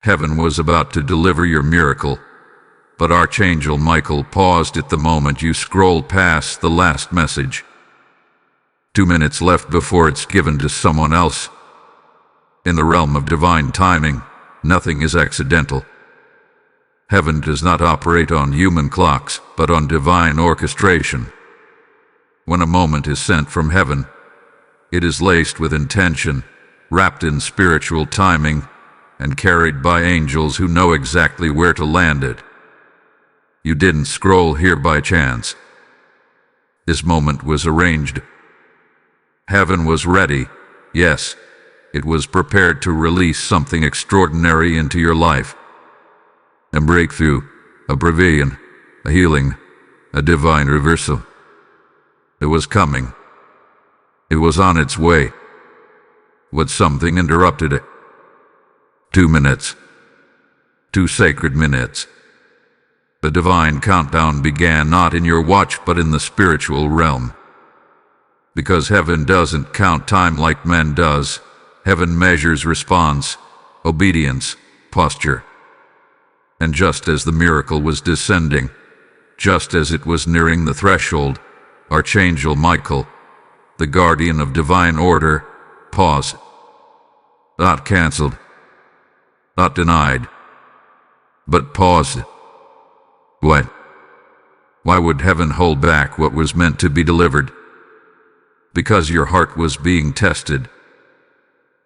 Heaven was about to deliver your miracle, but Archangel Michael paused at the moment you scrolled past the last message. 2 minutes left before it's given to someone else. In the realm of divine timing, nothing is accidental. Heaven does not operate on human clocks, but on divine orchestration. When a moment is sent from heaven, it is laced with intention, wrapped in spiritual timing, and carried by angels who know exactly where to land it. You didn't scroll here by chance. This moment was arranged. Heaven was ready. Yes, it was prepared to release something extraordinary into your life. A breakthrough, a provision, a healing, a divine reversal. It was coming. It was on its way. But something interrupted it. 2 minutes. 2 sacred minutes. The divine countdown began not in your watch but in the spiritual realm. Because heaven doesn't count time like man does, heaven measures response, obedience, posture. And just as the miracle was descending, just as it was nearing the threshold, Archangel Michael, the guardian of divine order, paused. Not cancelled, not denied, but paused. What? Why would heaven hold back what was meant to be delivered? Because your heart was being tested.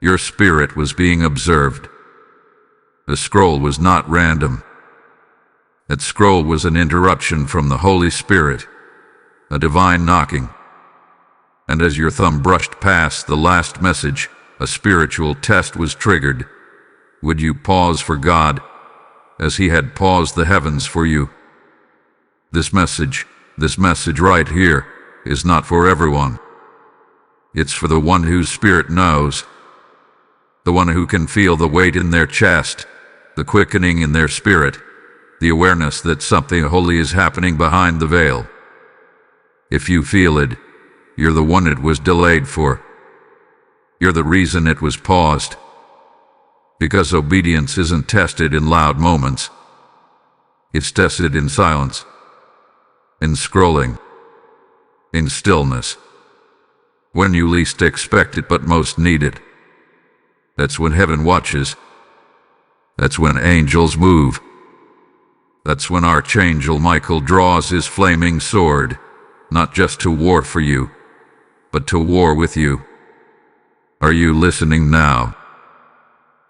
Your spirit was being observed. The scroll was not random. That scroll was an interruption from the Holy Spirit, a divine knocking. And as your thumb brushed past the last message, a spiritual test was triggered. Would you pause for God, as He had paused the heavens for you? This message right here, is not for everyone. It's for the one whose spirit knows, the one who can feel the weight in their chest, the quickening in their spirit, the awareness that something holy is happening behind the veil. If you feel it, you're the one it was delayed for. You're the reason it was paused. Because obedience isn't tested in loud moments. It's tested in silence, in scrolling, in stillness. When you least expect it but most need it. That's when heaven watches. That's when angels move. That's when Archangel Michael draws his flaming sword, not just to war for you, but to war with you. Are you listening now?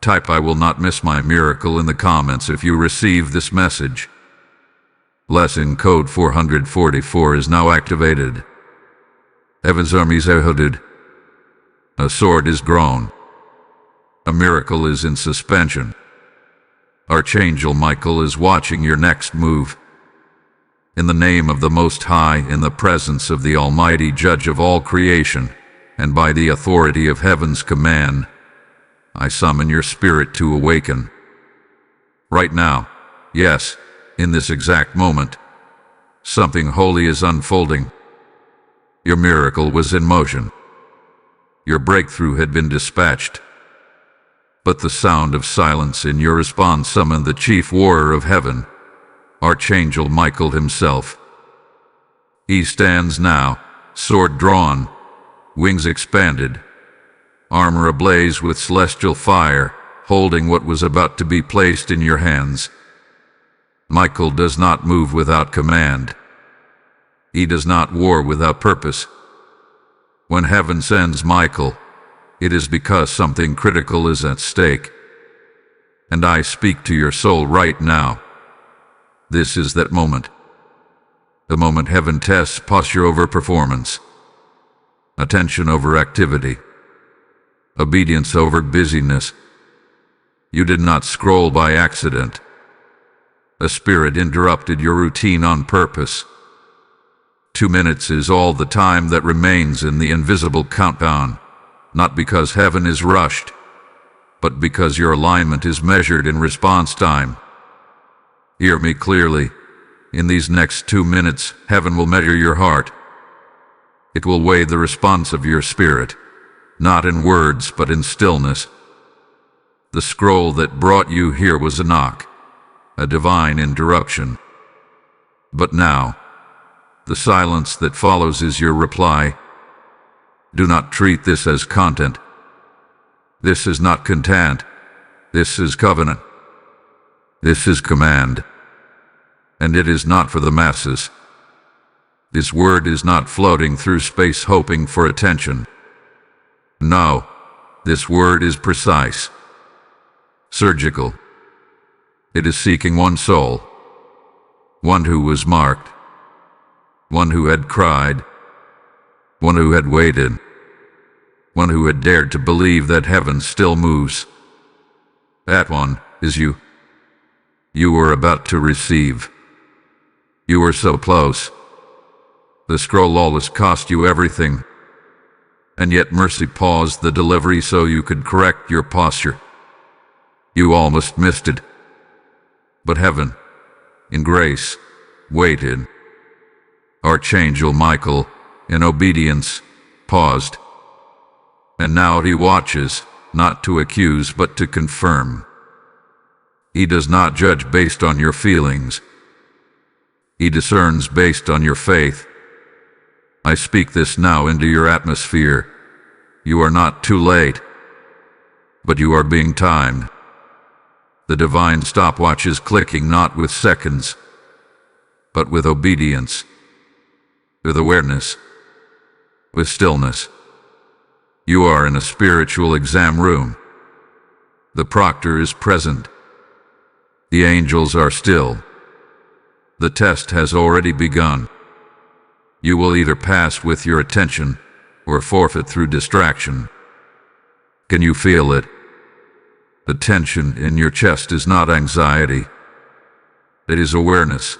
Type "I will not miss my miracle" in the comments if you receive this message. Lesson code 444 is now activated. Heaven's armies are hooded. A sword is grown. A miracle is in suspension. Archangel Michael is watching your next move. In the name of the Most High, in the presence of the Almighty Judge of all creation, and by the authority of heaven's command, I summon your spirit to awaken. Right now, yes, in this exact moment, something holy is unfolding. Your miracle was in motion. Your breakthrough had been dispatched. But the sound of silence in your response summoned the chief warrior of heaven, Archangel Michael himself. He stands now, sword drawn, wings expanded, armor ablaze with celestial fire, holding what was about to be placed in your hands. Michael does not move without command. He does not war without purpose. When heaven sends Michael, it is because something critical is at stake. And I speak to your soul right now. This is that moment. The moment heaven tests posture over performance, attention over activity, obedience over busyness. You did not scroll by accident. A spirit interrupted your routine on purpose. 2 minutes is all the time that remains in the invisible countdown, not because heaven is rushed, but because your alignment is measured in response time. Hear me clearly. In these next 2 minutes, heaven will measure your heart. It will weigh the response of your spirit, not in words but in stillness. The scroll that brought you here was a knock, a divine interruption. But now, the silence that follows is your reply. Do not treat this as content. This is not content. This is covenant. This is command. And it is not for the masses. This word is not floating through space hoping for attention. No, this word is precise, surgical. It is seeking one soul, one who was marked, one who had cried, one who had waited, one who had dared to believe that heaven still moves. That one is you. You were about to receive. You were so close. The scroll always cost you everything, and yet mercy paused the delivery so you could correct your posture. You almost missed it. But heaven, in grace, waited. Archangel Michael, in obedience, paused. And now he watches, not to accuse but to confirm. He does not judge based on your feelings. He discerns based on your faith. I speak this now into your atmosphere. You are not too late, but you are being timed. The divine stopwatch is clicking not with seconds, but with obedience, with awareness, with stillness. You are in a spiritual exam room. The proctor is present. The angels are still. The test has already begun. You will either pass with your attention or forfeit through distraction. Can you feel it? The tension in your chest is not anxiety. It is awareness.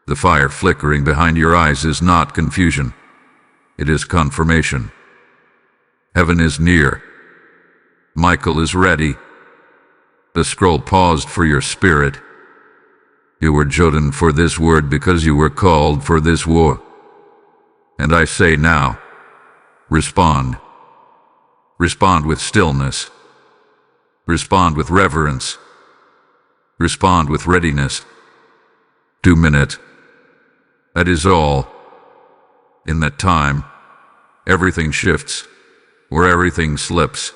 The fire flickering behind your eyes is not confusion. It is confirmation. Heaven is near. Michael is ready. The scroll paused for your spirit. You were chosen for this word because you were called for this war. And I say now, respond. Respond with stillness. Respond with reverence. Respond with readiness. 2 minutes. That is all. In that time, everything shifts, or everything slips.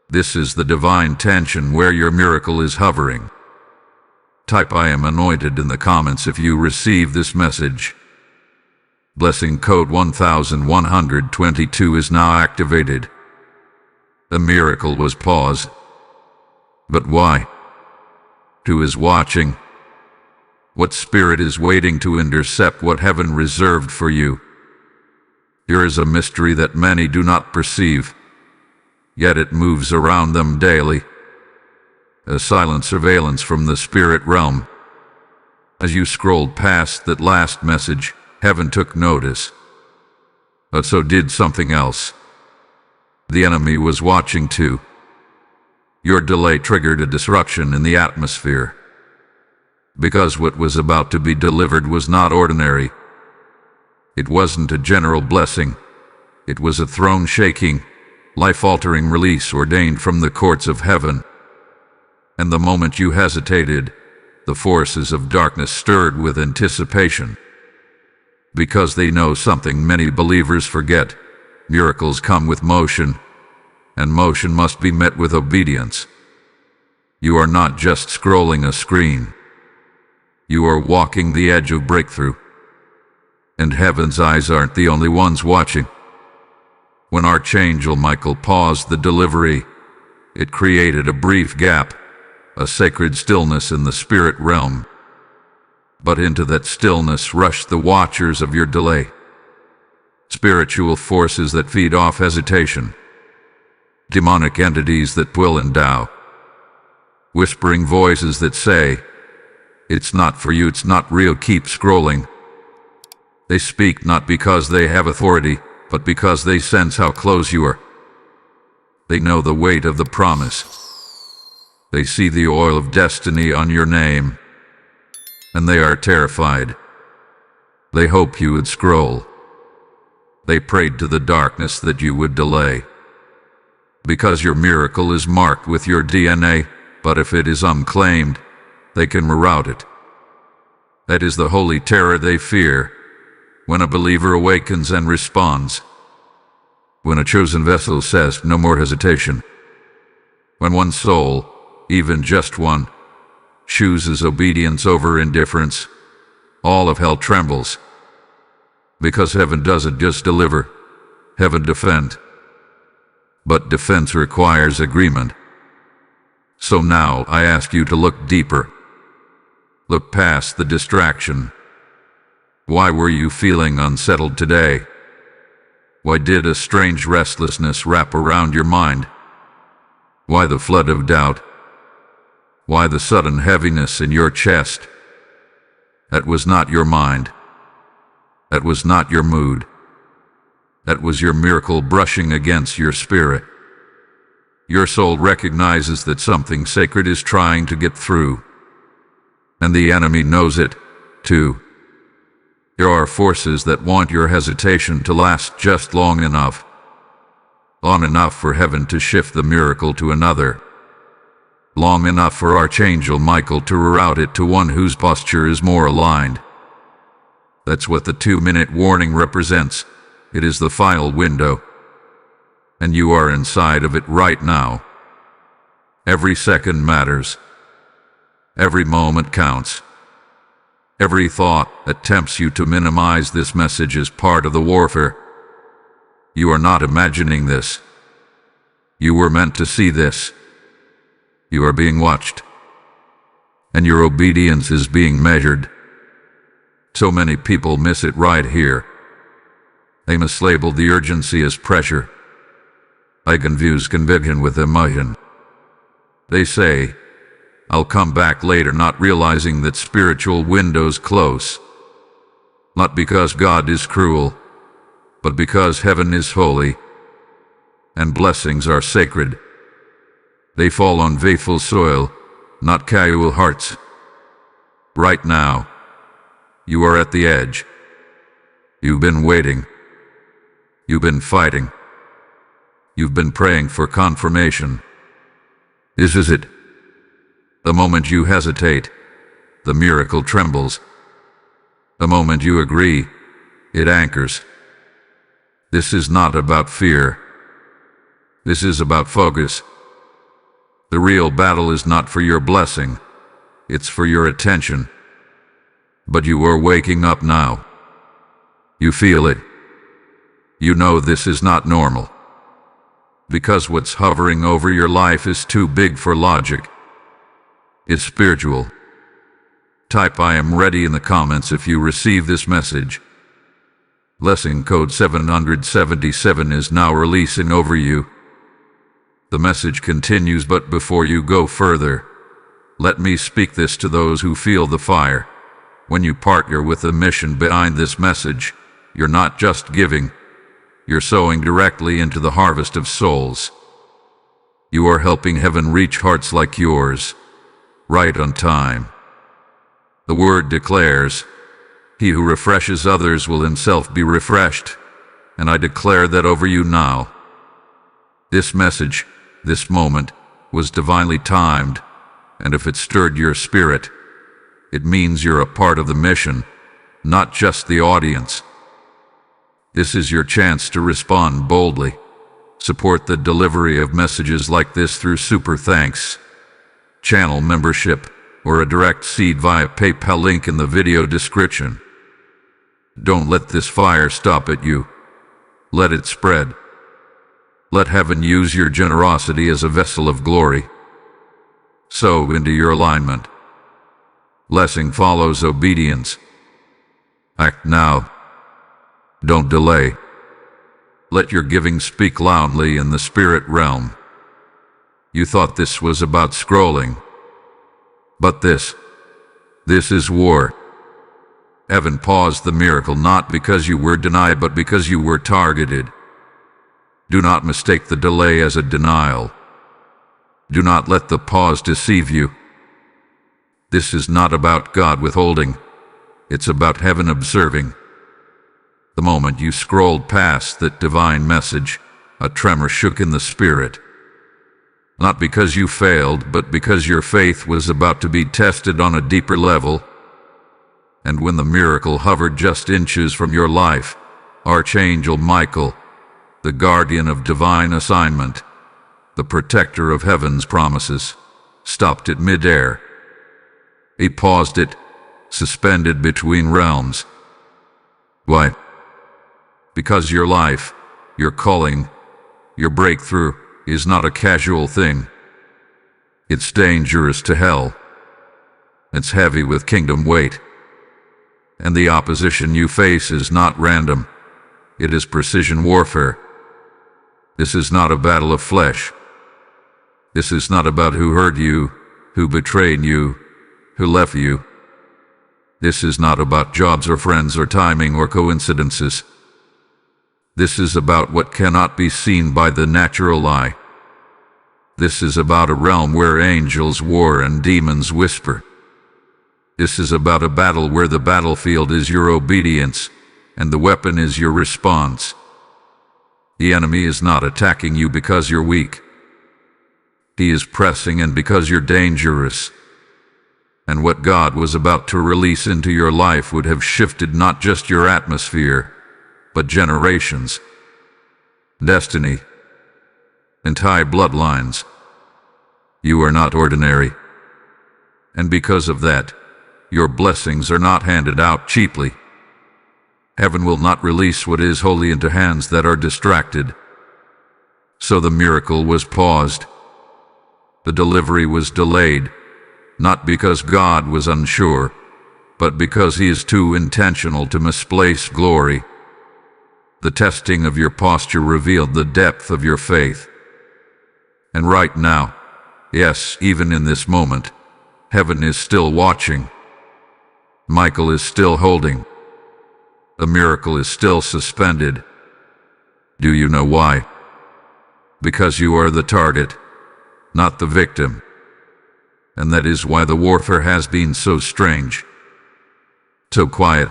This is the divine tension where your miracle is hovering. Type I am anointed in the comments if you receive this message. Blessing code 1122 is now activated. The miracle was paused. But why? Who is watching? What spirit is waiting to intercept what heaven reserved for you? Here is a mystery that many do not perceive, yet it moves around them daily. A silent surveillance from the spirit realm. As you scrolled past that last message, heaven took notice. But so did something else. The enemy was watching too. Your delay triggered a disruption in the atmosphere. Because what was about to be delivered was not ordinary. It wasn't a general blessing. It was a throne-shaking, life-altering release ordained from the courts of heaven. And the moment you hesitated, the forces of darkness stirred with anticipation. Because they know something many believers forget. Miracles come with motion, and motion must be met with obedience. You are not just scrolling a screen. You are walking the edge of breakthrough. And heaven's eyes aren't the only ones watching. When Archangel Michael paused the delivery, it created a brief gap, a sacred stillness in the spirit realm. But into that stillness rushed the watchers of your delay. Spiritual forces that feed off hesitation. Demonic entities that will endow. Whispering voices that say, "It's not for you, it's not real, keep scrolling." They speak not because they have authority, but because they sense how close you are. They know the weight of the promise. They see the oil of destiny on your name, and they are terrified. They hope you would scroll. They prayed to the darkness that you would delay. because your miracle is marked with your DNA, but if it is unclaimed, they can reroute it. That is the holy terror they fear when a believer awakens and responds. When a chosen vessel says, "No more hesitation." When one soul, even just one, chooses obedience over indifference, all of hell trembles. Because heaven doesn't just deliver, heaven defend. But defense requires agreement. So now I ask you to look deeper. Look past the distraction. Why were you feeling unsettled today? Why did a strange restlessness wrap around your mind? Why the flood of doubt? Why the sudden heaviness in your chest? That was not your mind. That was not your mood. That was your miracle brushing against your spirit. Your soul recognizes that something sacred is trying to get through. And the enemy knows it, too. There are forces that want your hesitation to last just long enough for heaven to shift the miracle to another, long enough for Archangel Michael to reroute it to one whose posture is more aligned. That's what the 2-minute warning represents. It is the final window, and you are inside of it right now. Every second matters. Every moment counts. Every thought that tempts you to minimize this message is part of the warfare. You are not imagining this. You were meant to see this. You are being watched, and your obedience is being measured. So many people miss it right here. They mislabel the urgency as pressure. I confuse conviction with emotion. They say, "I'll come back later," not realizing that spiritual window's close. Not because God is cruel, but because heaven is holy, and blessings are sacred. They fall on faithful soil, not casual hearts. Right now, you are at the edge. You've been waiting. You've been fighting. You've been praying for confirmation. This is it. The moment you hesitate, the miracle trembles. The moment you agree, it anchors. This is not about fear. This is about focus. The real battle is not for your blessing. It's for your attention. But you are waking up now. You feel it. You know this is not normal. Because what's hovering over your life is too big for logic. It's spiritual. Type "I am ready" in the comments if you receive this message. Blessing code 777 is now releasing over you. The message continues, but before you go further, let me speak this to those who feel the fire. When you partner with the mission behind this message, you're not just giving, you're sowing directly into the harvest of souls. You are helping heaven reach hearts like yours, right on time. The word declares, "He who refreshes others will himself be refreshed," and I declare that over you now. This message, this moment, was divinely timed, and if it stirred your spirit, it means you're a part of the mission, not just the audience. This is your chance to respond boldly. Support the delivery of messages like this through super thanks, channel membership, or a direct seed via PayPal link in the video description. Don't let this fire stop at you. Let it spread. Let heaven use your generosity as a vessel of glory. Sow into your alignment. Blessing follows obedience. Act now. Don't delay. Let your giving speak loudly in the spirit realm. You thought this was about scrolling. But this is war. Heaven paused the miracle not because you were denied, but because you were targeted. Do not mistake the delay as a denial. Do not let the pause deceive you. This is not about God withholding. It's about heaven observing. The moment you scrolled past that divine message, a tremor shook in the spirit. Not because you failed, but because your faith was about to be tested on a deeper level. And when the miracle hovered just inches from your life, Archangel Michael, the guardian of divine assignment, the protector of heaven's promises, stopped it mid-air. He paused it, suspended between realms. Why? Because your life, your calling, your breakthrough is not a casual thing. It's dangerous to hell. It's heavy with kingdom weight. And the opposition you face is not random. It is precision warfare. This is not a battle of flesh. This is not about who hurt you, who betrayed you, who left you. This is not about jobs or friends or timing or coincidences. This is about what cannot be seen by the natural eye. This is about a realm where angels war and demons whisper. This is about a battle where the battlefield is your obedience and the weapon is your response. The enemy is not attacking you because you're weak. He is pressing in because you're dangerous. And what God was about to release into your life would have shifted not just your atmosphere, but generations, destiny, entire bloodlines. You are not ordinary. And because of that, your blessings are not handed out cheaply. Heaven will not release what is holy into hands that are distracted. So the miracle was paused. The delivery was delayed, not because God was unsure, but because He is too intentional to misplace glory. The testing of your posture revealed the depth of your faith. And right now, yes, even in this moment, heaven is still watching. Michael is still holding. The miracle is still suspended. Do you know why? Because you are the target, not the victim. And that is why the warfare has been so strange, so quiet,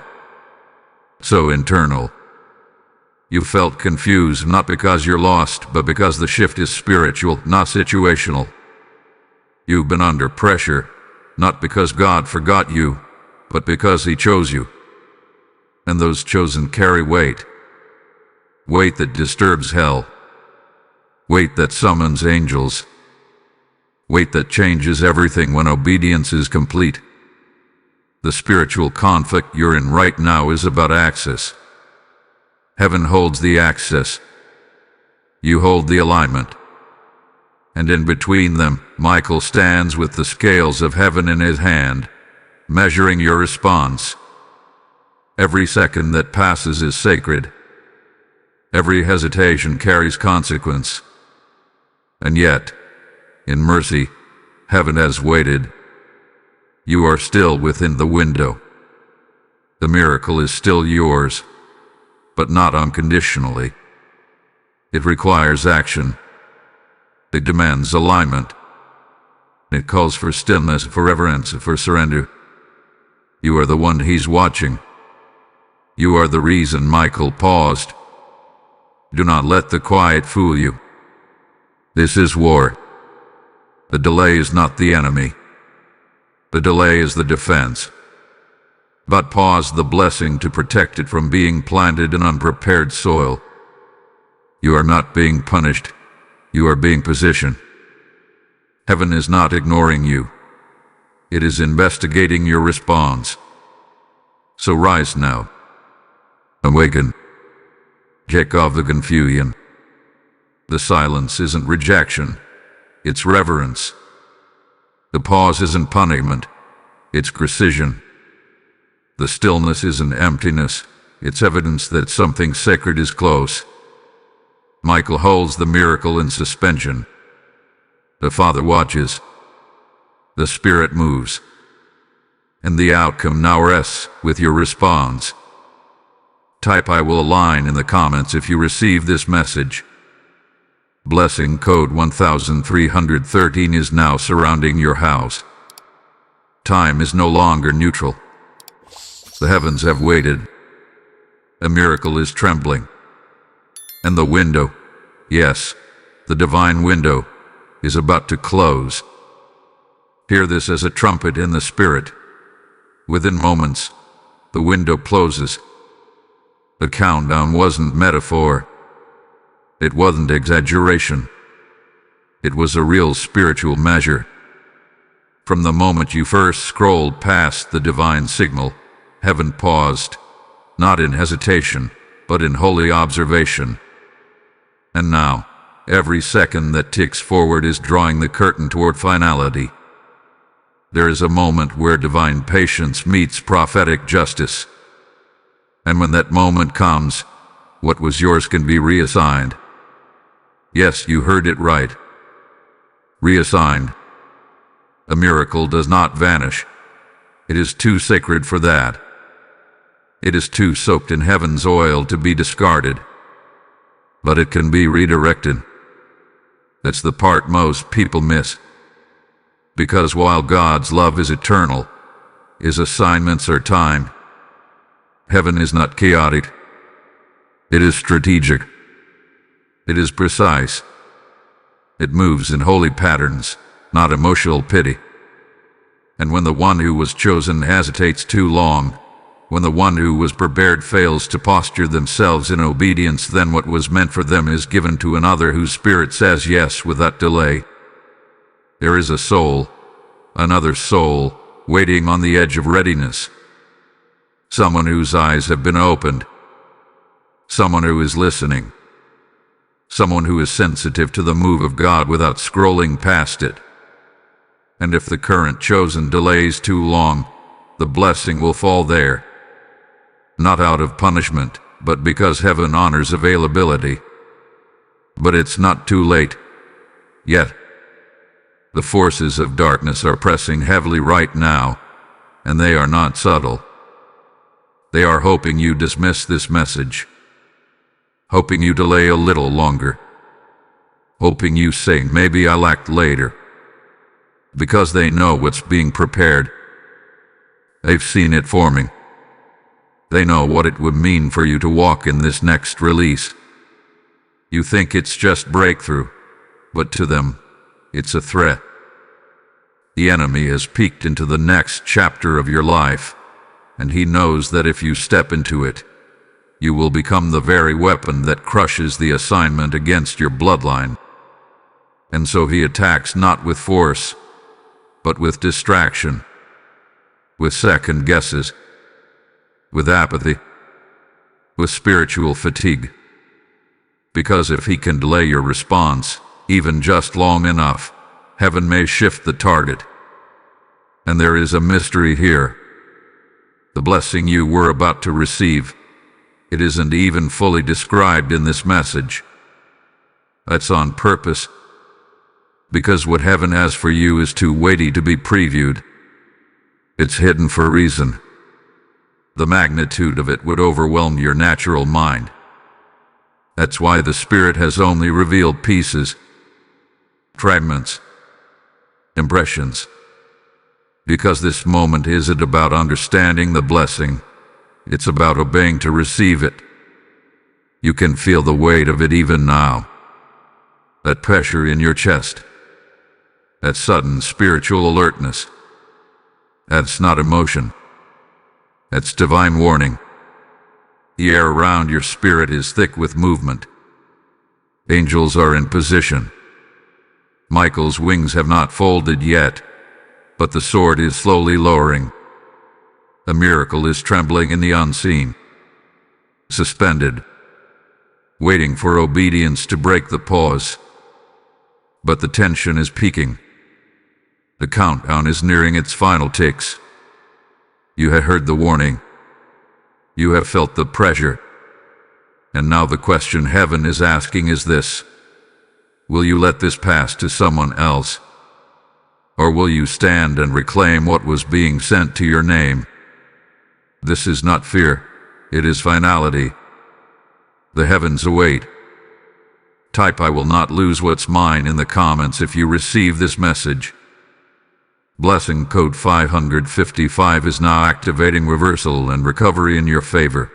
so internal. You felt confused not because you're lost, but because the shift is spiritual, not situational. You've been under pressure, not because God forgot you, but because He chose you. And those chosen carry weight. Weight that disturbs hell. Weight that summons angels. Weight that changes everything when obedience is complete. The spiritual conflict you're in right now is about access. Heaven holds the access. You hold the alignment. And in between them, Michael stands with the scales of heaven in his hand, measuring your response. Every second that passes is sacred. Every hesitation carries consequence. And yet, in mercy, heaven has waited. You are still within the window. The miracle is still yours, but not unconditionally. It requires action. It demands alignment. It calls for stillness, for reverence, for surrender. You are the one He's watching. You are the reason Michael paused. Do not let the quiet fool you. This is war. The delay is not the enemy. The delay is the defense. But pause the blessing to protect it from being planted in unprepared soil. You are not being punished. You are being positioned. Heaven is not ignoring you. It is investigating your response. So rise now. Awaken. Shake off the confusion. The silence isn't rejection. It's reverence. The pause isn't punishment. It's precision. The stillness isn't emptiness. It's evidence that something sacred is close. Michael holds the miracle in suspension. The Father watches. The Spirit moves. And the outcome now rests with your response. Type "I will align" in the comments if you receive this message. Blessing code 1313 is now surrounding your house. Time is no longer neutral. The heavens have waited. A miracle is trembling. And the window, yes, the divine window, is about to close. Hear this as a trumpet in the spirit. Within moments, the window closes. The countdown wasn't metaphor. It wasn't exaggeration. It was a real spiritual measure. From the moment you first scrolled past the divine signal, heaven paused, not in hesitation, but in holy observation. And now, every second that ticks forward is drawing the curtain toward finality. There is a moment where divine patience meets prophetic justice. And when that moment comes, what was yours can be reassigned. Yes, you heard it right. Reassigned. A miracle does not vanish. It is too sacred for that. It is too soaked in heaven's oil to be discarded. But it can be redirected. That's the part most people miss. Because while God's love is eternal, His assignments are timed. Heaven is not chaotic. It is strategic. It is precise. It moves in holy patterns, not emotional pity. And when the one who was chosen hesitates too long, when the one who was prepared fails to posture themselves in obedience, then what was meant for them is given to another whose spirit says yes without delay. There is a soul, another soul, waiting on the edge of readiness. Someone whose eyes have been opened. Someone who is listening. Someone who is sensitive to the move of God without scrolling past it. And if the current chosen delays too long, the blessing will fall there. Not out of punishment, but because heaven honors availability. But it's not too late. Yet. The forces of darkness are pressing heavily right now, and they are not subtle. They are hoping you dismiss this message. Hoping you delay a little longer. Hoping you say, maybe I'll act later. Because they know what's being prepared. They've seen it forming. They know what it would mean for you to walk in this next release. You think it's just breakthrough, but to them, it's a threat. The enemy has peeked into the next chapter of your life, and he knows that if you step into it, you will become the very weapon that crushes the assignment against your bloodline. And so he attacks not with force, but with distraction, with second guesses, with apathy, with spiritual fatigue. Because if he can delay your response, even just long enough, heaven may shift the target. And there is a mystery here. The blessing you were about to receive, it isn't even fully described in this message. That's on purpose. Because what heaven has for you is too weighty to be previewed. It's hidden for a reason. The magnitude of it would overwhelm your natural mind. That's why the Spirit has only revealed pieces, fragments, impressions. Because this moment isn't about understanding the blessing, it's about obeying to receive it. You can feel the weight of it even now. That pressure in your chest. That sudden spiritual alertness. That's not emotion. That's divine warning. The air around your spirit is thick with movement. Angels are in position. Michael's wings have not folded yet, but the sword is slowly lowering. A miracle is trembling in the unseen. Suspended. Waiting for obedience to break the pause. But the tension is peaking. The countdown is nearing its final ticks. You have heard the warning. You have felt the pressure. And now the question heaven is asking is this: will you let this pass to someone else? Or will you stand and reclaim what was being sent to your name? This is not fear, it is finality. The heavens await. Type "I will not lose what's mine" in the comments if you receive this message. Blessing code 555 is now activating reversal and recovery in your favor.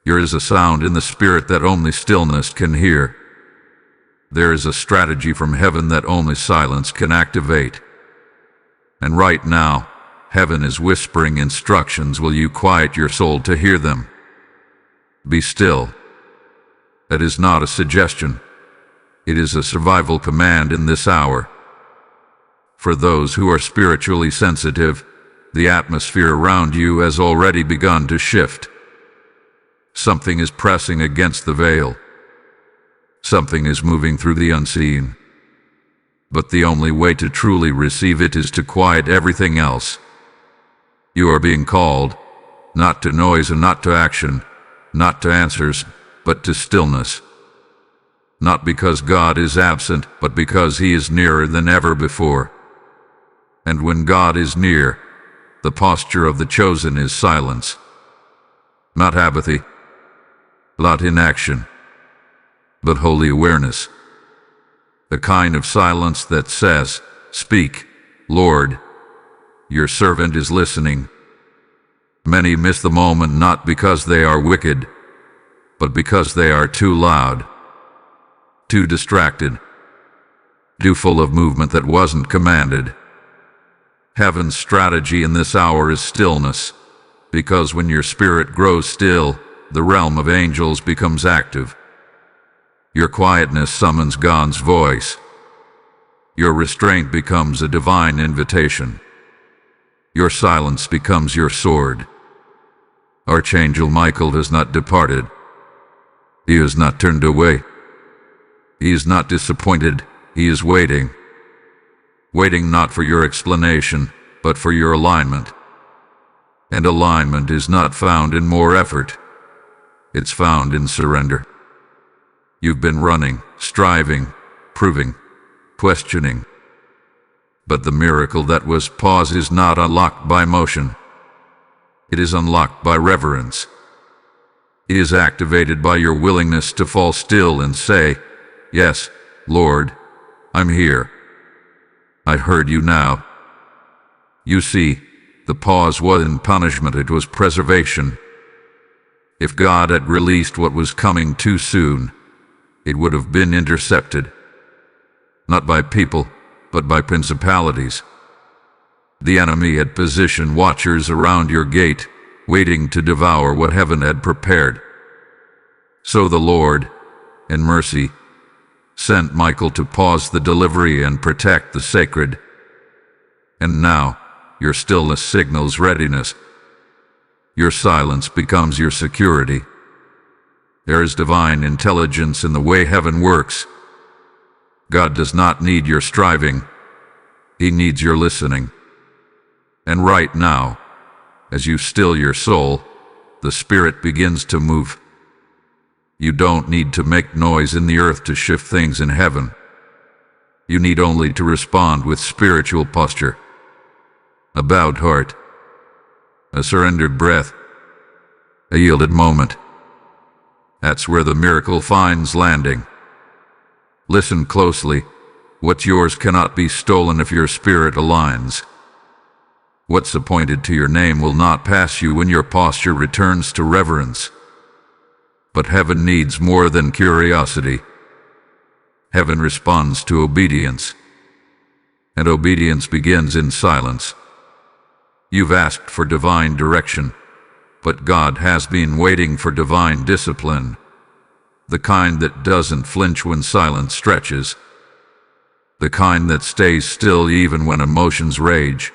There is a sound in the spirit that only stillness can hear. there is a strategy from heaven that only silence can activate. And right now, heaven is whispering instructions. Will you quiet your soul to hear them? Be still. That is not a suggestion. It is a survival command in this hour. For those who are spiritually sensitive, the atmosphere around you has already begun to shift. Something is pressing against the veil. Something is moving through the unseen. But the only way to truly receive it is to quiet everything else. You are being called, not to noise and not to action, not to answers, but to stillness. Not because God is absent, but because He is nearer than ever before. And when God is near, the posture of the chosen is silence. Not apathy, not inaction, but holy awareness. The kind of silence that says, "Speak, Lord, your servant is listening." Many miss the moment not because they are wicked, but because they are too loud, too distracted, too full of movement that wasn't commanded. Heaven's strategy in this hour is stillness, because when your spirit grows still, the realm of angels becomes active. Your quietness summons God's voice. Your restraint becomes a divine invitation. Your silence becomes your sword. Archangel Michael has not departed. He has not turned away. He is not disappointed. He is waiting. Waiting not for your explanation, but for your alignment. And alignment is not found in more effort. It's found in surrender. You've been running, striving, proving, questioning. But the miracle that was pause is not unlocked by motion. It is unlocked by reverence. It is activated by your willingness to fall still and say, "Yes, Lord, I'm here. I heard you now." You see, the pause wasn't punishment, it was preservation. If God had released what was coming too soon, it would have been intercepted. Not by people, but by principalities. The enemy had positioned watchers around your gate, waiting to devour what heaven had prepared. So the Lord, in mercy, sent Michael to pause the delivery and protect the sacred. And now, your stillness signals readiness. Your silence becomes your security. There is divine intelligence in the way heaven works. God does not need your striving. He needs your listening. And right now, as you still your soul, the Spirit begins to move. You don't need to make noise in the earth to shift things in heaven. You need only to respond with spiritual posture, a bowed heart, a surrendered breath, a yielded moment. That's where the miracle finds landing. Listen closely. What's yours cannot be stolen if your spirit aligns. What's appointed to your name will not pass you when your posture returns to reverence. But heaven needs more than curiosity. Heaven responds to obedience. And obedience begins in silence. You've asked for divine direction, but God has been waiting for divine discipline. The kind that doesn't flinch when silence stretches. The kind that stays still even when emotions rage.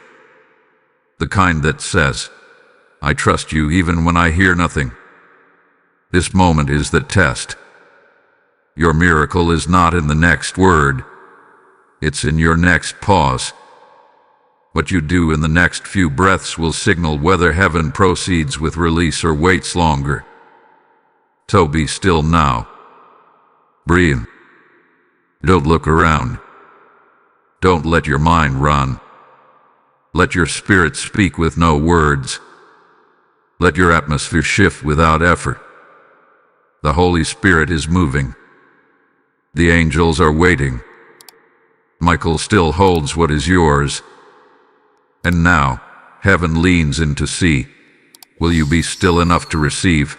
The kind that says, "I trust you even when I hear nothing." This moment is the test. Your miracle is not in the next word. It's in your next pause. What you do in the next few breaths will signal whether heaven proceeds with release or waits longer. So be still now. Breathe. Don't look around. Don't let your mind run. Let your spirit speak with no words. Let your atmosphere shift without effort. The Holy Spirit is moving. The angels are waiting. Michael still holds what is yours. And now, heaven leans in to see. Will you be still enough to receive?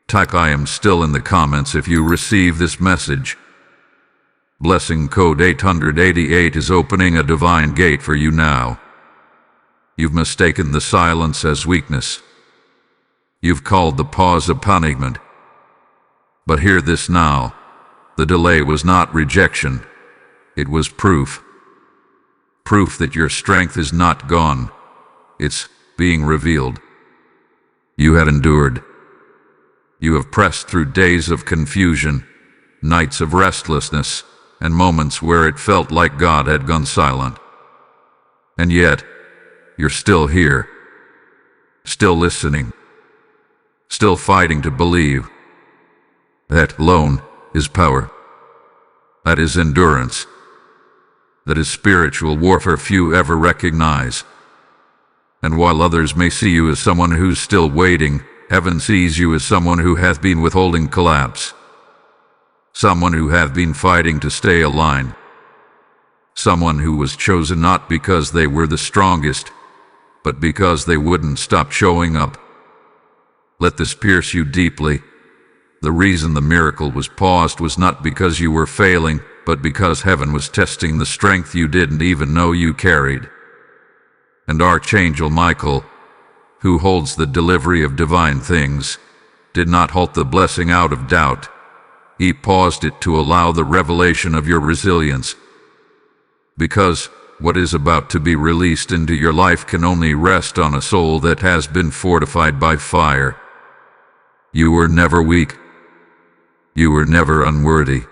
Type "I am still" in the comments if you receive this message. Blessing code 888 is opening a divine gate for you now. You've mistaken the silence as weakness. You've called the pause a punishment. But hear this now. The delay was not rejection. It was proof. Proof that your strength is not gone. It's being revealed. You had endured. You have pressed through days of confusion, nights of restlessness, and moments where it felt like God had gone silent. And yet, you're still here, still listening, still fighting to believe. That alone is power. That is endurance. That is spiritual warfare few ever recognize. And while others may see you as someone who's still waiting, heaven sees you as someone who hath been withholding collapse. Someone who hath been fighting to stay aligned. Someone who was chosen not because they were the strongest, but because they wouldn't stop showing up. Let this pierce you deeply. The reason the miracle was paused was not because you were failing, but because heaven was testing the strength you didn't even know you carried. And Archangel Michael, who holds the delivery of divine things, did not halt the blessing out of doubt. He paused it to allow the revelation of your resilience. Because what is about to be released into your life can only rest on a soul that has been fortified by fire. You were never weak. You were never unworthy.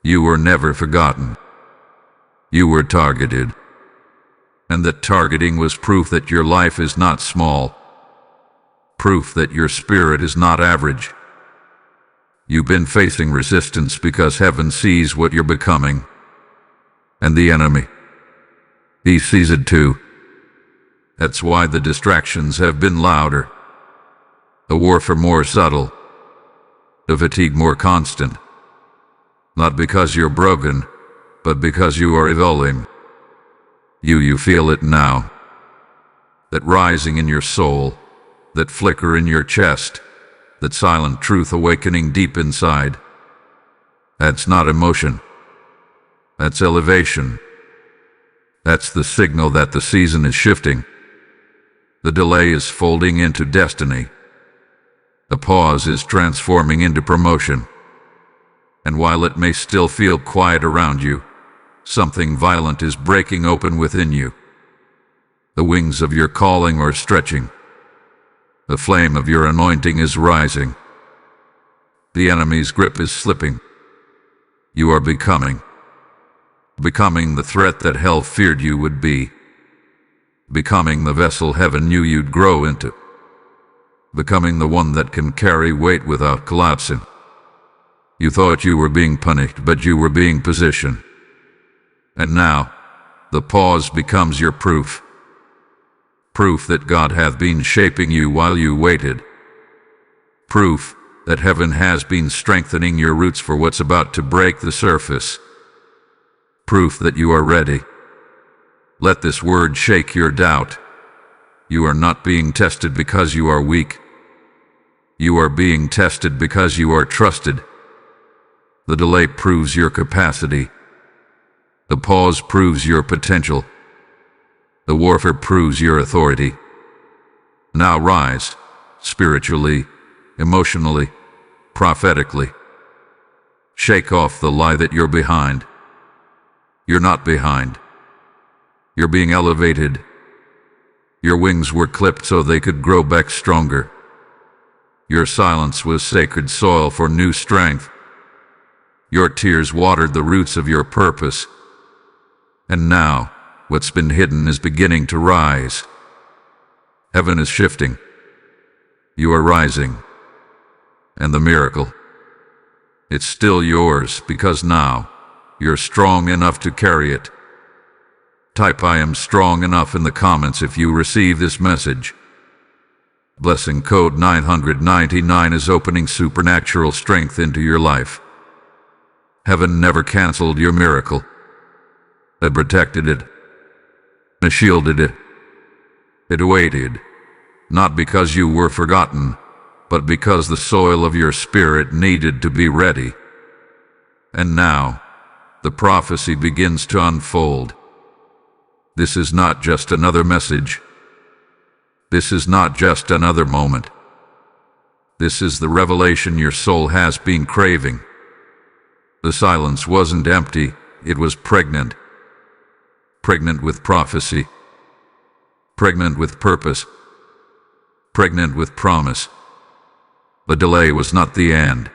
You were never forgotten. You were targeted. And that targeting was proof that your life is not small. Proof that your spirit is not average. You've been facing resistance because heaven sees what you're becoming. And the enemy, he sees it too. That's why the distractions have been louder. The warfare more subtle. The fatigue more constant. Not because you're broken, but because you are evolving. You feel it now. That rising in your soul, that flicker in your chest, that silent truth awakening deep inside. That's not emotion. That's elevation. That's the signal that the season is shifting. The delay is folding into destiny. The pause is transforming into promotion. And while it may still feel quiet around you, something violent is breaking open within you. The wings of your calling are stretching. The flame of your anointing is rising. The enemy's grip is slipping. You are becoming the threat that hell feared you would be. Becoming the vessel heaven knew you'd grow into. Becoming the one that can carry weight without collapsing. You thought you were being punished, but you were being positioned. And now, the pause becomes your proof. Proof that God hath been shaping you while you waited. Proof that heaven has been strengthening your roots for what's about to break the surface. Proof that you are ready. Let this word shake your doubt. You are not being tested because you are weak. You are being tested because you are trusted. The delay proves your capacity. The pause proves your potential. The warfare proves your authority. Now rise, spiritually, emotionally, prophetically. Shake off the lie that you're behind. You're not behind. You're being elevated. Your wings were clipped so they could grow back stronger. Your silence was sacred soil for new strength. Your tears watered the roots of your purpose. And now, what's been hidden is beginning to rise. Heaven is shifting. You are rising. And the miracle, it's still yours because now you're strong enough to carry it. Type I am strong enough in the comments if you receive this message. Blessing code 999 is opening supernatural strength into your life. Heaven never canceled your miracle. It protected it. It shielded it. It waited, not because you were forgotten, but because the soil of your spirit needed to be ready. And now, the prophecy begins to unfold. This is not just another message. This is not just another moment. This is the revelation your soul has been craving. The silence wasn't empty, it was pregnant. Pregnant with prophecy. Pregnant with purpose. Pregnant with promise. The delay was not the end.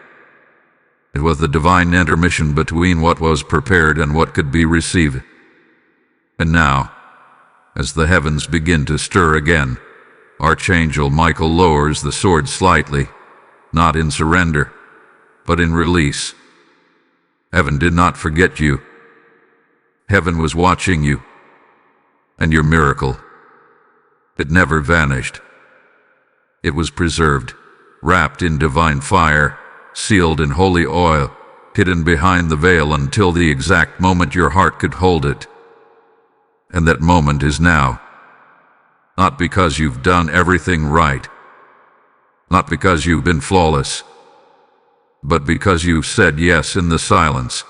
It was the divine intermission between what was prepared and what could be received. And now, as the heavens begin to stir again, Archangel Michael lowers the sword slightly, not in surrender, but in release. Heaven did not forget you. Heaven was watching you. And your miracle, it never vanished. It was preserved, wrapped in divine fire, sealed in holy oil, hidden behind the veil until the exact moment your heart could hold it. And that moment is now. Not because you've done everything right, not because you've been flawless, but because you said yes in the silence.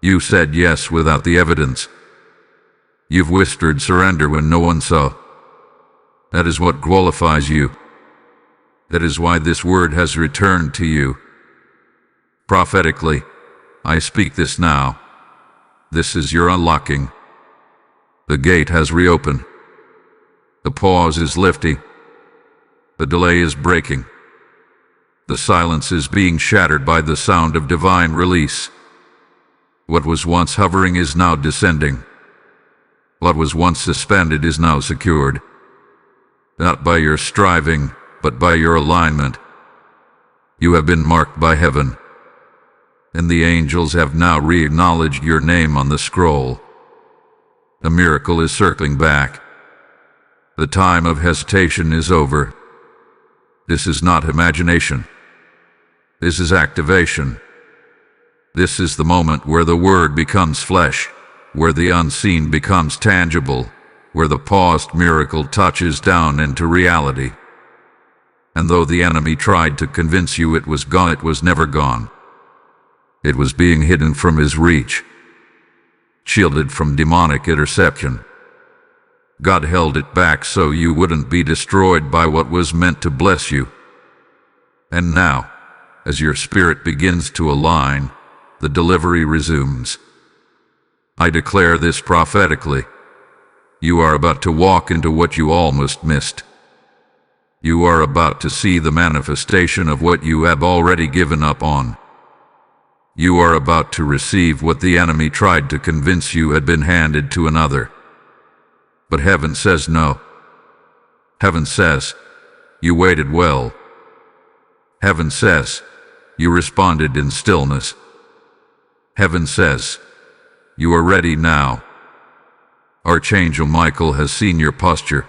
You said yes without the evidence. You've whispered surrender when no one saw. That is what qualifies you. That is why this word has returned to you. Prophetically, I speak this now. This is your unlocking. The gate has reopened. The pause is lifting. The delay is breaking. The silence is being shattered by the sound of divine release. What was once hovering is now descending. What was once suspended is now secured. Not by your striving, but by your alignment. You have been marked by heaven, and the angels have now re-acknowledged your name on the scroll. The miracle is circling back. The time of hesitation is over. This is not imagination. This is activation. This is the moment where the word becomes flesh, where the unseen becomes tangible, where the paused miracle touches down into reality. And though the enemy tried to convince you it was gone, it was never gone. It was being hidden from his reach, shielded from demonic interception. God held it back so you wouldn't be destroyed by what was meant to bless you. And now, as your spirit begins to align, the delivery resumes. I declare this prophetically. You are about to walk into what you almost missed. You are about to see the manifestation of what you have already given up on. You are about to receive what the enemy tried to convince you had been handed to another. But heaven says no. Heaven says, you waited well. Heaven says, you responded in stillness. Heaven says, you are ready now. Archangel Michael has seen your posture.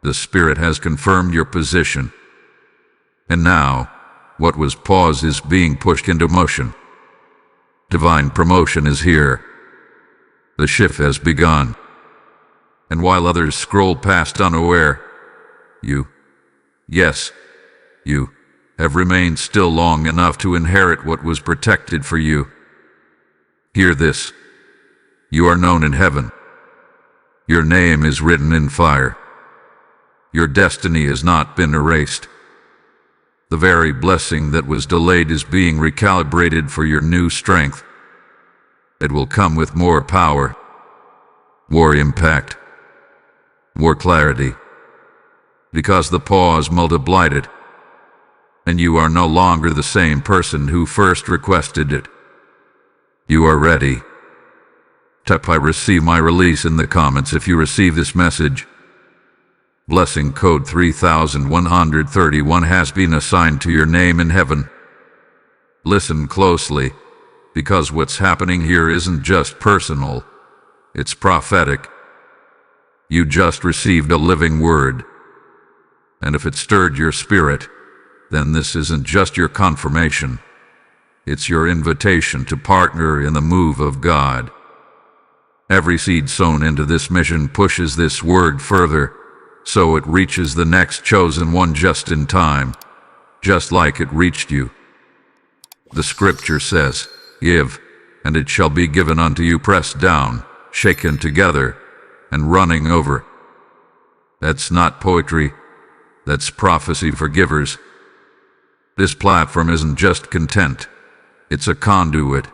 The Spirit has confirmed your position. And now, what was paused is being pushed into motion. Divine promotion is here. The shift has begun. And while others scroll past unaware, you, yes, you, have remained still long enough to inherit what was protected for you. Hear this. You are known in heaven. Your name is written in fire. Your destiny has not been erased. The very blessing that was delayed is being recalibrated for your new strength. It will come with more power, more impact, more clarity, because the pause multiplied it, and you are no longer the same person who first requested it. You are ready. Type I receive my release in the comments if you receive this message. Blessing code 3131 has been assigned to your name in heaven. Listen closely, because what's happening here isn't just personal, it's prophetic. You just received a living word. And if it stirred your spirit, then this isn't just your confirmation. It's your invitation to partner in the move of God. Every seed sown into this mission pushes this word further, so it reaches the next chosen one just in time, just like it reached you. The scripture says, give, and it shall be given unto you, pressed down, shaken together, and running over. That's not poetry, that's prophecy for givers. This platform isn't just content, it's a conduit.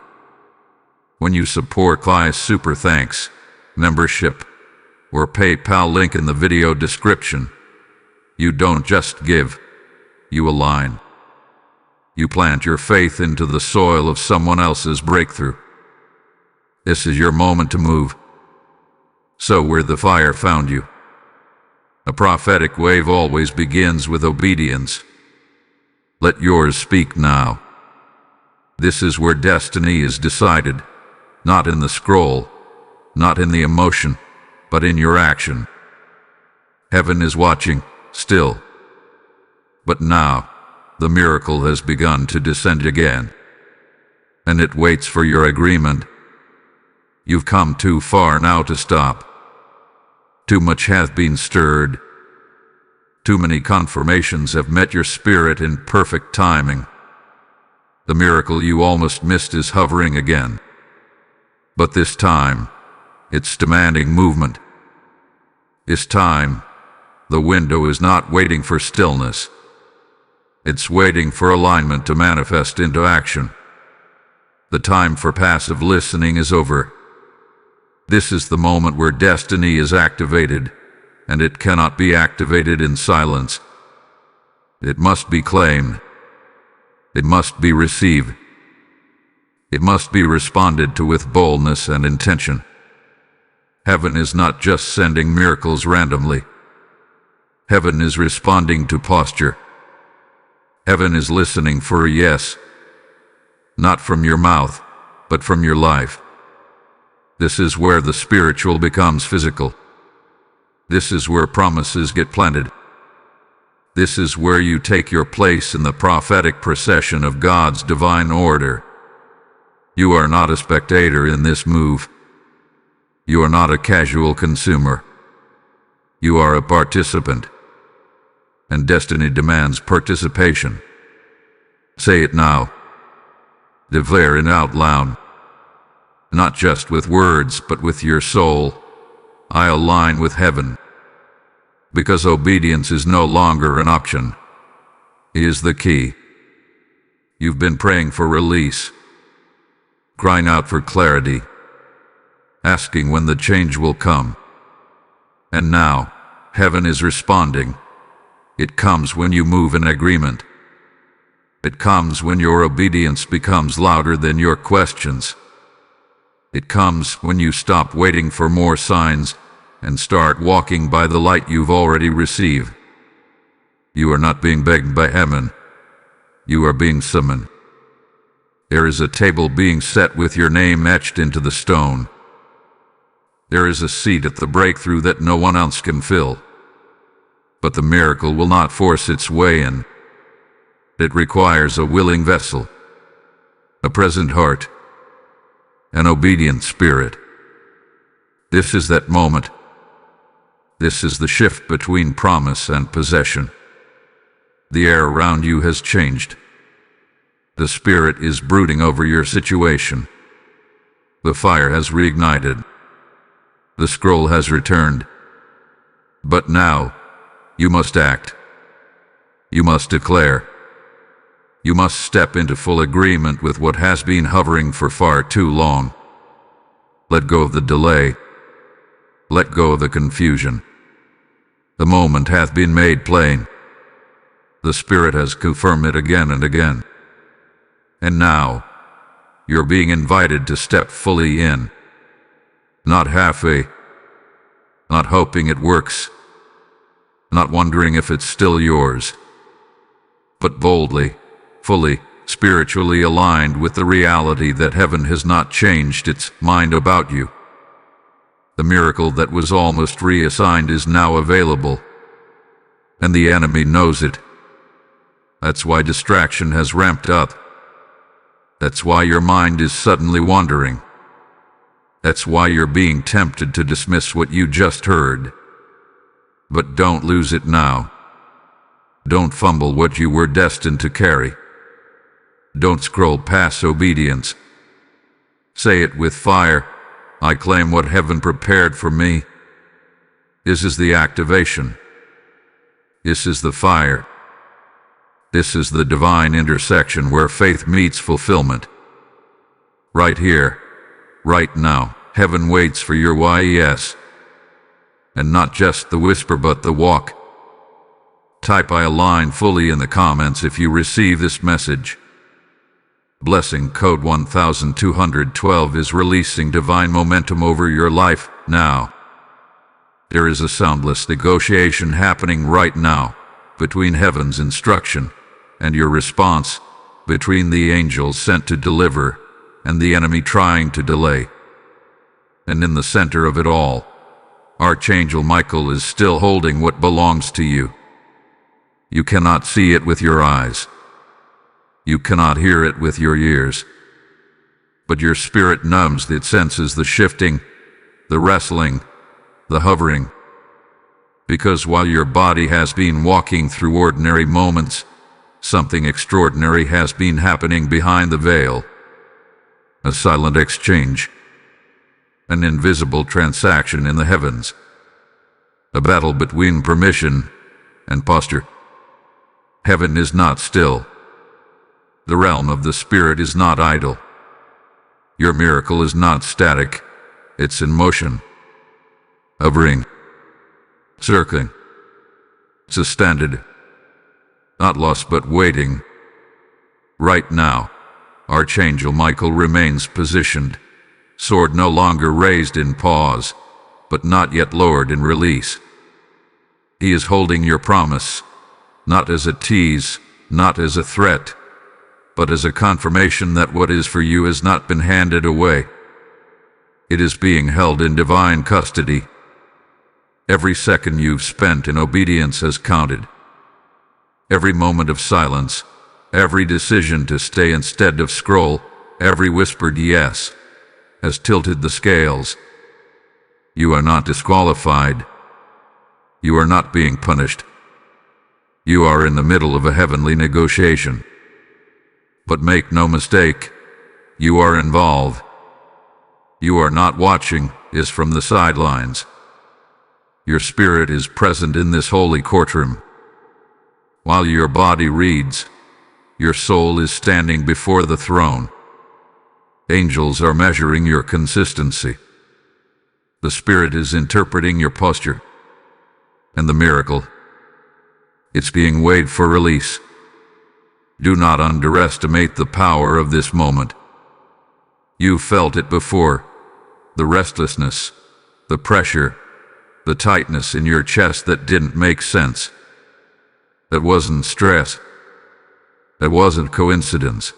When you support via Super Thanks, membership, or PayPal link in the video description, you don't just give, you align. You plant your faith into the soil of someone else's breakthrough. This is your moment to move. So where the fire found you. A prophetic wave always begins with obedience. Let yours speak now. This is where destiny is decided, not in the scroll, not in the emotion, but in your action. Heaven is watching, still. But now, the miracle has begun to descend again. And it waits for your agreement. You've come too far now to stop. Too much hath been stirred. Too many confirmations have met your spirit in perfect timing. The miracle you almost missed is hovering again. But this time, it's demanding movement. This time, the window is not waiting for stillness. It's waiting for alignment to manifest into action. The time for passive listening is over. This is the moment where destiny is activated, and it cannot be activated in silence. It must be claimed. It must be received. It must be responded to with boldness and intention. Heaven is not just sending miracles randomly. Heaven is responding to posture. Heaven is listening for a yes, not from your mouth, but from your life. This is where the spiritual becomes physical. This is where promises get planted. This is where you take your place in the prophetic procession of God's divine order. You are not a spectator in this move. You are not a casual consumer. You are a participant. And destiny demands participation. Say it now. Declare it out loud. Not just with words, but with your soul. I align with heaven. Because obedience is no longer an option. It is the key. You've been praying for release, crying out for clarity, asking when the change will come. And now, heaven is responding. It comes when you move in agreement. It comes when your obedience becomes louder than your questions. It comes when you stop waiting for more signs and start walking by the light you've already received. You are not being begged by heaven. You are being summoned. There is a table being set with your name etched into the stone. There is a seat at the breakthrough that no one else can fill. But the miracle will not force its way in. It requires a willing vessel, a present heart, an obedient spirit. This is that moment. This is the shift between promise and possession. The air around you has changed. The Spirit is brooding over your situation. The fire has reignited. The scroll has returned. But now, you must act. You must declare. You must step into full agreement with what has been hovering for far too long. Let go of the delay. Let go of the confusion. The moment hath been made plain. The Spirit has confirmed it again and again. And now, you're being invited to step fully in. Not halfway. Not hoping it works. Not wondering if it's still yours. But boldly, fully, spiritually aligned with the reality that heaven has not changed its mind about you. The miracle that was almost reassigned is now available. And the enemy knows it. That's why distraction has ramped up. That's why your mind is suddenly wandering. That's why you're being tempted to dismiss what you just heard. But don't lose it now. Don't fumble what you were destined to carry. Don't scroll past obedience. Say it with fire. I claim what heaven prepared for me. This is the activation. This is the fire. This is the divine intersection where faith meets fulfillment. Right here, right now, heaven waits for your yes. And not just the whisper but the walk. Type I align fully in the comments if you receive this message. Blessing code 1212 is releasing divine momentum over your life now. There is a soundless negotiation happening right now between heaven's instruction and your response, between the angels sent to deliver and the enemy trying to delay. And in the center of it all, Archangel Michael is still holding what belongs to you. You cannot see it with your eyes. You cannot hear it with your ears. But your spirit numbs it, senses the shifting, the wrestling, the hovering. Because while your body has been walking through ordinary moments, something extraordinary has been happening behind the veil. A silent exchange. An invisible transaction in the heavens. A battle between permission and posture. Heaven is not still. The realm of the spirit is not idle. Your miracle is not static. It's in motion. Hovering. Circling. Suspended. Not lost but waiting. Right now, Archangel Michael remains positioned. Sword no longer raised in pause, but not yet lowered in release. He is holding your promise, not as a tease, not as a threat, but as a confirmation that what is for you has not been handed away. It is being held in divine custody. Every second you've spent in obedience has counted. Every moment of silence, every decision to stay instead of scroll, every whispered yes, has tilted the scales. You are not disqualified. You are not being punished. You are in the middle of a heavenly negotiation. But make no mistake, you are involved. You are not watching this from the sidelines. Your spirit is present in this holy courtroom. While your body reads, your soul is standing before the throne. Angels are measuring your consistency. The Spirit is interpreting your posture. And the miracle, it's being weighed for release. Do not underestimate the power of this moment. You felt it before. The restlessness, the pressure, the tightness in your chest that didn't make sense. That wasn't stress. That wasn't coincidence.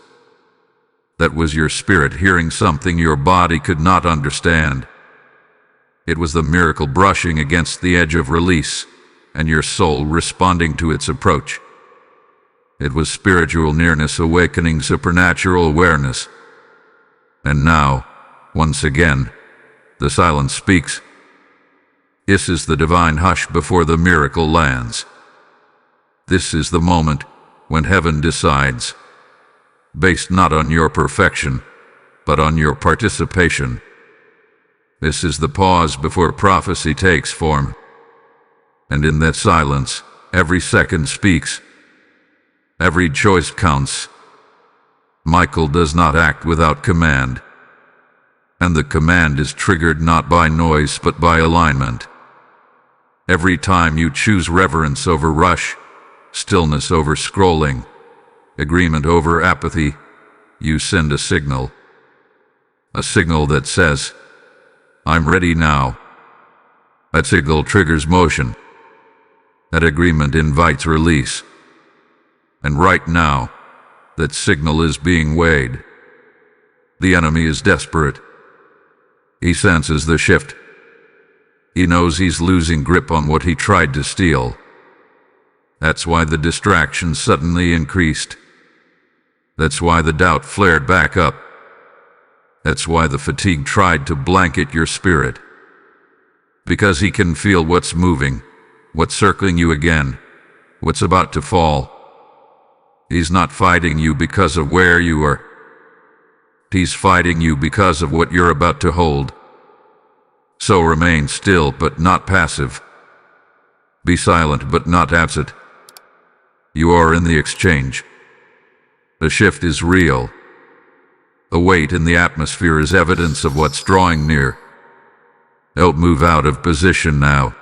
That was your spirit hearing something your body could not understand. It was the miracle brushing against the edge of release, and your soul responding to its approach. It was spiritual nearness awakening supernatural awareness. And now, once again, the silence speaks. This is the divine hush before the miracle lands. This is the moment when heaven decides, based not on your perfection, but on your participation. This is the pause before prophecy takes form. And in that silence, every second speaks. Every choice counts. Michael does not act without command. And the command is triggered not by noise but by alignment. Every time you choose reverence over rush, stillness over scrolling, agreement over apathy, you send a signal. A signal that says, I'm ready now. That signal triggers motion. That agreement invites release. And right now, that signal is being weighed. The enemy is desperate. He senses the shift. He knows he's losing grip on what he tried to steal. That's why the distraction suddenly increased. That's why the doubt flared back up. That's why the fatigue tried to blanket your spirit. Because he can feel what's moving, what's circling you again, what's about to fall. He's not fighting you because of where you are. He's fighting you because of what you're about to hold. So remain still but not passive. Be silent but not absent. You are in the exchange. The shift is real. The weight in the atmosphere is evidence of what's drawing near. Don't move out of position now.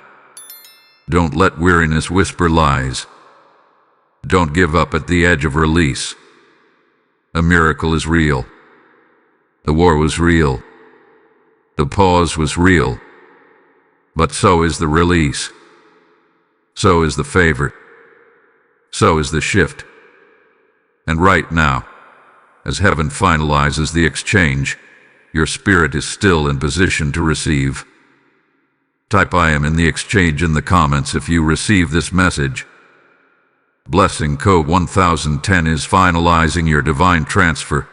Don't let weariness whisper lies. Don't give up at the edge of release. A miracle is real. The war was real. The pause was real. But so is the release. So is the favor. So is the shift. And right now, as heaven finalizes the exchange, your spirit is still in position to receive. Type "I am in the exchange" in the comments if you receive this message. Blessing Code 1010 is finalizing your divine transfer.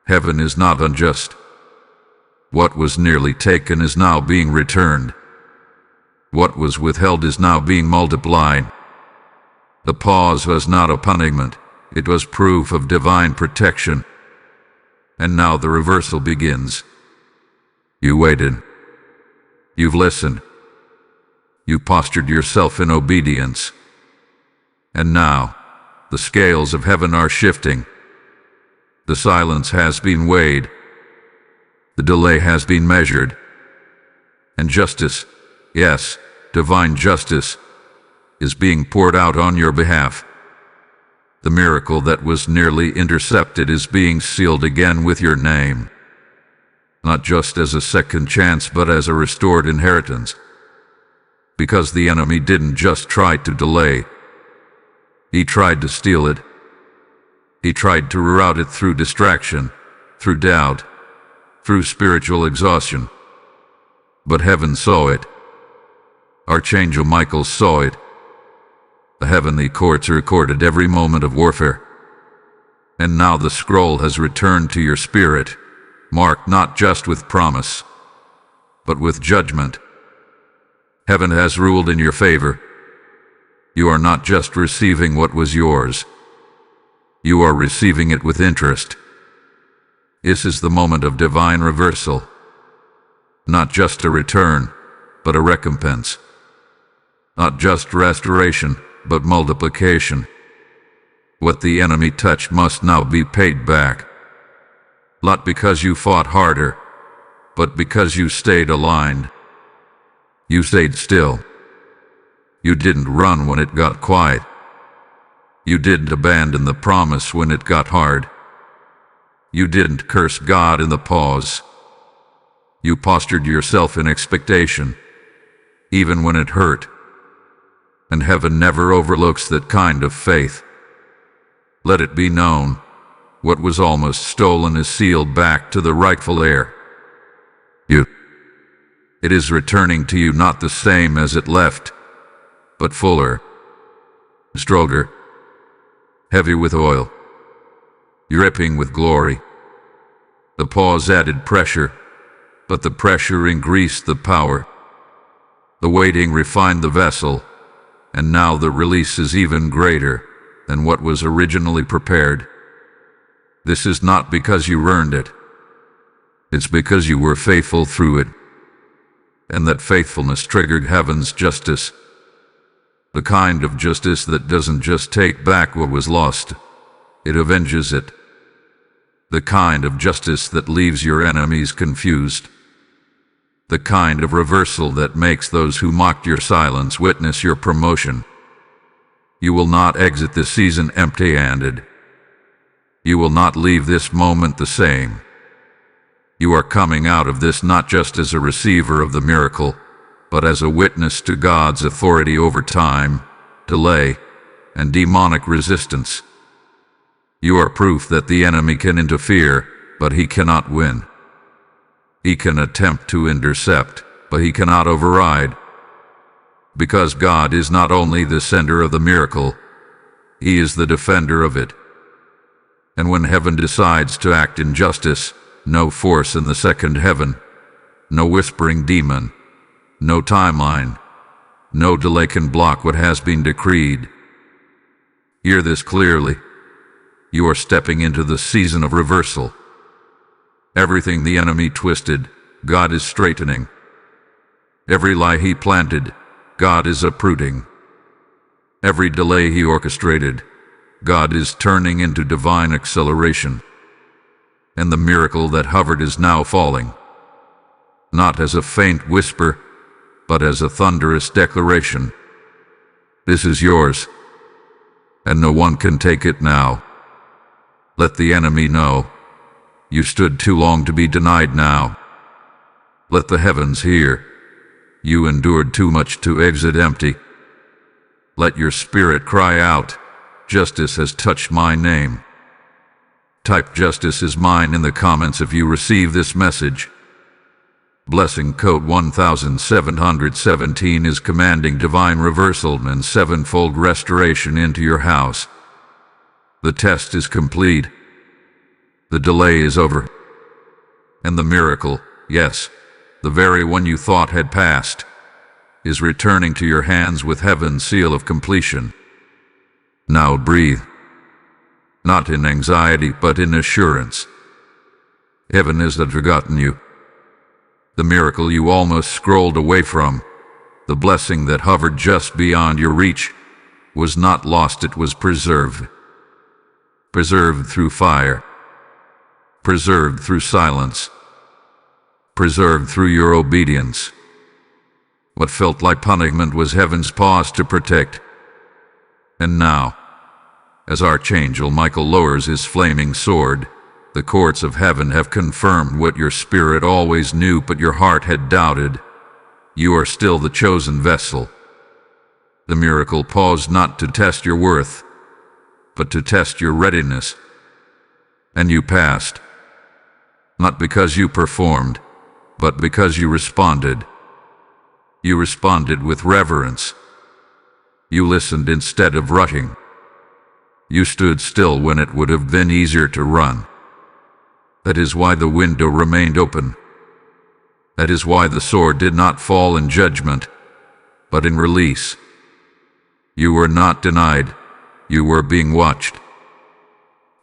Heaven is not unjust. What was nearly taken is now being returned. What was withheld is now being multiplied. The pause was not a punishment, it was proof of divine protection. And now the reversal begins. You waited. You've listened. You postured yourself in obedience. And now, the scales of heaven are shifting. The silence has been weighed. The delay has been measured. And justice, yes, divine justice, is being poured out on your behalf. The miracle that was nearly intercepted is being sealed again with your name. Not just as a second chance, but as a restored inheritance. Because the enemy didn't just try to delay. He tried to steal it. He tried to reroute it through distraction, through doubt, through spiritual exhaustion. But heaven saw it. Archangel Michael saw it. The heavenly courts recorded every moment of warfare. And now the scroll has returned to your spirit, marked not just with promise, but with judgment. Heaven has ruled in your favor. You are not just receiving what was yours. You are receiving it with interest. This is the moment of divine reversal. Not just a return, but a recompense. Not just restoration, but multiplication. What the enemy touched must now be paid back. Not because you fought harder, but because you stayed aligned. You stayed still. You didn't run when it got quiet. You didn't abandon the promise when it got hard. You didn't curse God in the pause. You postured yourself in expectation, even when it hurt. And heaven never overlooks that kind of faith. Let it be known, what was almost stolen is sealed back to the rightful heir. You. It is returning to you not the same as it left, but fuller, stronger, heavy with oil, dripping with glory. The pause added pressure, but the pressure increased the power. The waiting refined the vessel, and now the release is even greater than what was originally prepared. This is not because you earned it. It's because you were faithful through it. And that faithfulness triggered heaven's justice. The kind of justice that doesn't just take back what was lost, it avenges it. The kind of justice that leaves your enemies confused. The kind of reversal that makes those who mocked your silence witness your promotion. You will not exit this season empty-handed. You will not leave this moment the same. You are coming out of this not just as a receiver of the miracle, but as a witness to God's authority over time, delay, and demonic resistance. You are proof that the enemy can interfere, but he cannot win. He can attempt to intercept, but he cannot override. Because God is not only the sender of the miracle, he is the defender of it. And when heaven decides to act in justice, no force in the second heaven, no whispering demon, no timeline, no delay can block what has been decreed. Hear this clearly. You are stepping into the season of reversal. Everything the enemy twisted, God is straightening. Every lie he planted, God is uprooting. Every delay he orchestrated, God is turning into divine acceleration. And the miracle that hovered is now falling, not as a faint whisper, but as a thunderous declaration. This is yours, and no one can take it now. Let the enemy know. You stood too long to be denied now. Let the heavens hear. You endured too much to exit empty. Let your spirit cry out, justice has touched my name. Type justice is mine in the comments if you receive this message. Blessing code 1717 is commanding divine reversal and sevenfold restoration into your house. The test is complete. The delay is over. And the miracle, yes, the very one you thought had passed, is returning to your hands with heaven's seal of completion. Now breathe. Not in anxiety, but in assurance. Heaven has not forgotten you. The miracle you almost scrolled away from, the blessing that hovered just beyond your reach, was not lost, it was preserved. Preserved through fire. Preserved through silence. Preserved through your obedience. What felt like punishment was heaven's pause to protect. And now, as Archangel Michael lowers his flaming sword, the courts of heaven have confirmed what your spirit always knew but your heart had doubted. You are still the chosen vessel. The miracle paused not to test your worth, but to test your readiness. And you passed, not because you performed, but because you responded. You responded with reverence. You listened instead of rushing. You stood still when it would have been easier to run. That is why the window remained open. That is why the sword did not fall in judgment, but in release. You were not denied. You were being watched.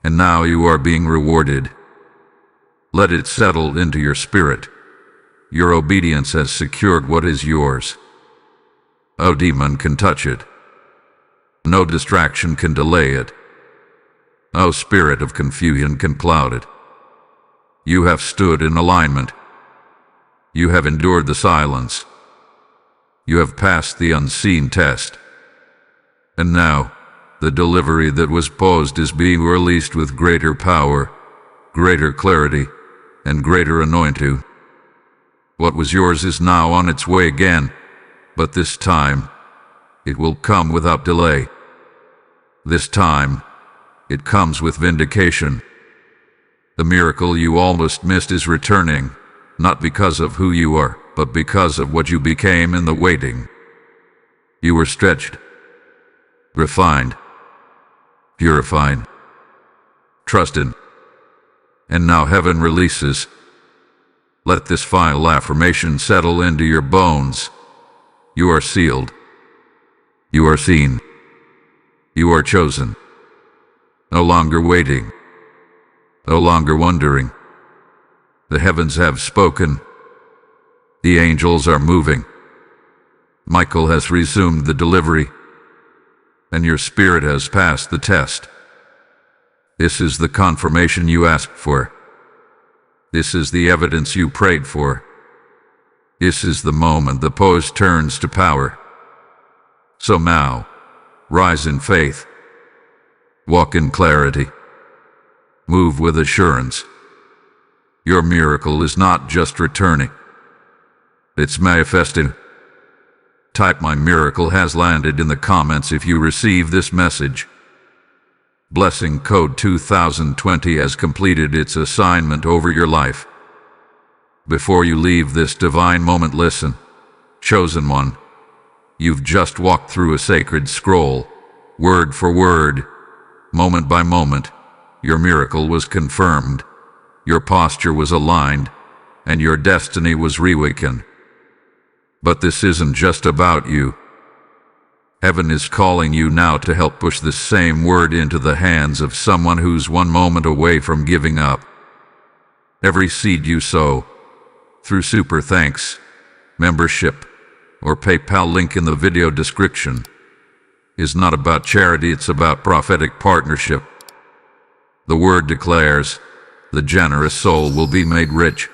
And now you are being rewarded. Let it settle into your spirit. Your obedience has secured what is yours. No demon can touch it. No distraction can delay it. No spirit of confusion can cloud it. You have stood in alignment. You have endured the silence. You have passed the unseen test. And now, the delivery that was paused is being released with greater power, greater clarity, and greater anointing. What was yours is now on its way again, but this time, it will come without delay. This time, it comes with vindication. The miracle you almost missed is returning, not because of who you are, but because of what you became in the waiting. You were stretched, refined, purified, trusted, and now heaven releases. Let this final affirmation settle into your bones. You are sealed. You are seen. You are chosen. No longer waiting. No longer wondering. The heavens have spoken. The angels are moving. Michael has resumed the delivery, and your spirit has passed the test. This is the confirmation you asked for. This is the evidence you prayed for. This is the moment the pose turns to power. So now, rise in faith. Walk in clarity. Move with assurance. Your miracle is not just returning. It's manifesting. Type "My miracle has landed" in the comments if you receive this message. Blessing code 2020 has completed its assignment over your life. Before you leave this divine moment, listen. Chosen one, you've just walked through a sacred scroll, word for word, moment by moment. Your miracle was confirmed, your posture was aligned, and your destiny was reawakened. But this isn't just about you. Heaven is calling you now to help push this same word into the hands of someone who's one moment away from giving up. Every seed you sow, through super thanks, membership, or PayPal link in the video description, is not about charity, it's about prophetic partnership. The word declares, the generous soul will be made rich.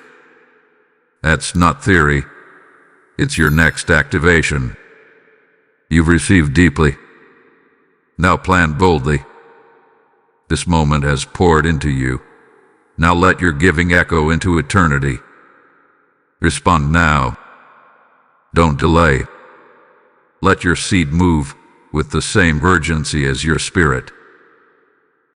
That's not theory, it's your next activation. You've received deeply. Now plan boldly. This moment has poured into you. Now let your giving echo into eternity. Respond now. Don't delay. Let your seed move with the same urgency as your spirit.